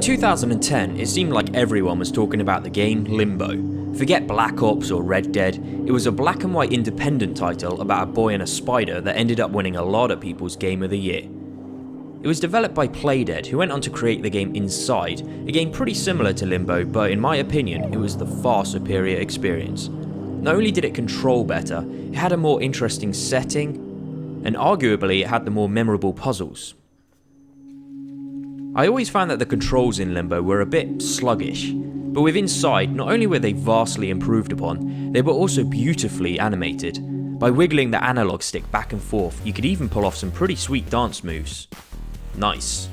2010, it seemed like everyone was talking about the game Limbo. Forget Black Ops or Red Dead, it was a black and white independent title about a boy and a spider that ended up winning a lot of people's Game of the Year. It was developed by Playdead, who went on to create the game Inside, a game pretty similar to Limbo, but in my opinion, it was the far superior experience. Not only did it control better, it had a more interesting setting, and arguably it had the more memorable puzzles. I always found that the controls in Limbo were a bit sluggish, but with Inside, not only were they vastly improved upon, they were also beautifully animated. By wiggling the analog stick back and forth, you could even pull off some pretty sweet dance moves. Nice.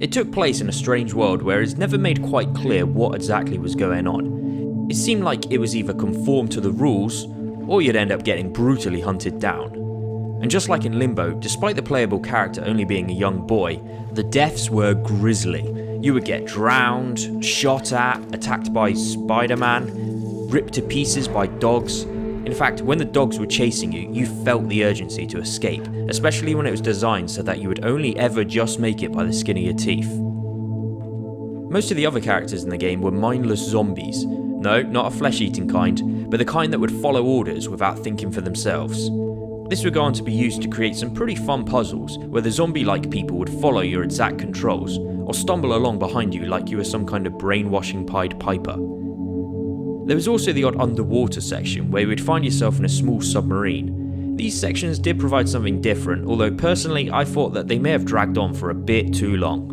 It took place in a strange world where it's never made quite clear what exactly was going on. It seemed like it was either conform to the rules, or you'd end up getting brutally hunted down. And just like in Limbo, despite the playable character only being a young boy, the deaths were grisly. You would get drowned, shot at, attacked by Spider-Man, ripped to pieces by dogs. In fact, when the dogs were chasing you, you felt the urgency to escape, especially when it was designed so that you would only ever just make it by the skin of your teeth. Most of the other characters in the game were mindless zombies. No, not a flesh-eating kind, but the kind that would follow orders without thinking for themselves. This would go on to be used to create some pretty fun puzzles, where the zombie-like people would follow your exact controls, or stumble along behind you like you were some kind of brainwashing Pied Piper. There was also the odd underwater section, where you would find yourself in a small submarine. These sections did provide something different, although personally I thought that they may have dragged on for a bit too long.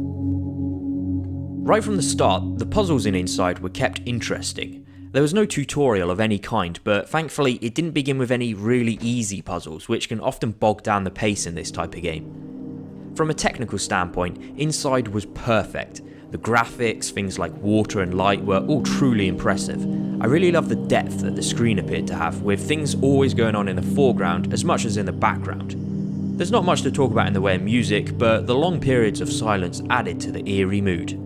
Right from the start, the puzzles in Inside were kept interesting. There was no tutorial of any kind, but thankfully it didn't begin with any really easy puzzles, which can often bog down the pace in this type of game. From a technical standpoint, Inside was perfect. The graphics, things like water and light were all truly impressive. I really loved the depth that the screen appeared to have, with things always going on in the foreground as much as in the background. There's not much to talk about in the way of music, but the long periods of silence added to the eerie mood.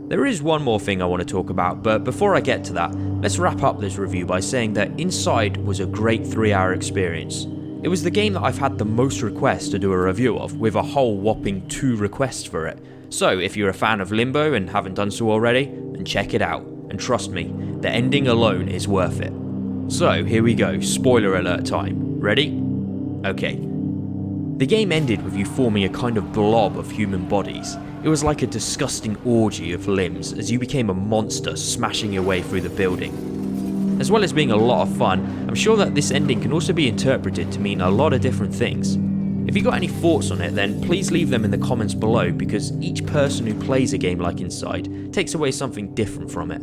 There is one more thing I want to talk about, but before I get to that, let's wrap up this review by saying that Inside was a great 3-hour experience. It was the game that I've had the most requests to do a review of, with a whole whopping 2 requests for it. So if you're a fan of Limbo and haven't done so already, then check it out, and trust me, the ending alone is worth it. So here we go, spoiler alert time. Ready? Okay. The game ended with you forming a kind of blob of human bodies. It was like a disgusting orgy of limbs as you became a monster smashing your way through the building. As well as being a lot of fun, I'm sure that this ending can also be interpreted to mean a lot of different things. If you got any thoughts on it, then please leave them in the comments below, because each person who plays a game like Inside takes away something different from it.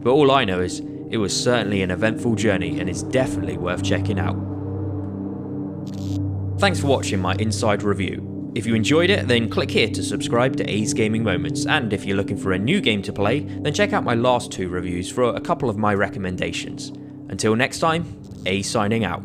But all I know is, it was certainly an eventful journey and it's definitely worth checking out. Thanks for watching my Inside review. If you enjoyed it, then click here to subscribe to A's Gaming Moments, and if you're looking for a new game to play, then check out my last 2 reviews for a couple of my recommendations. Until next time, A signing out.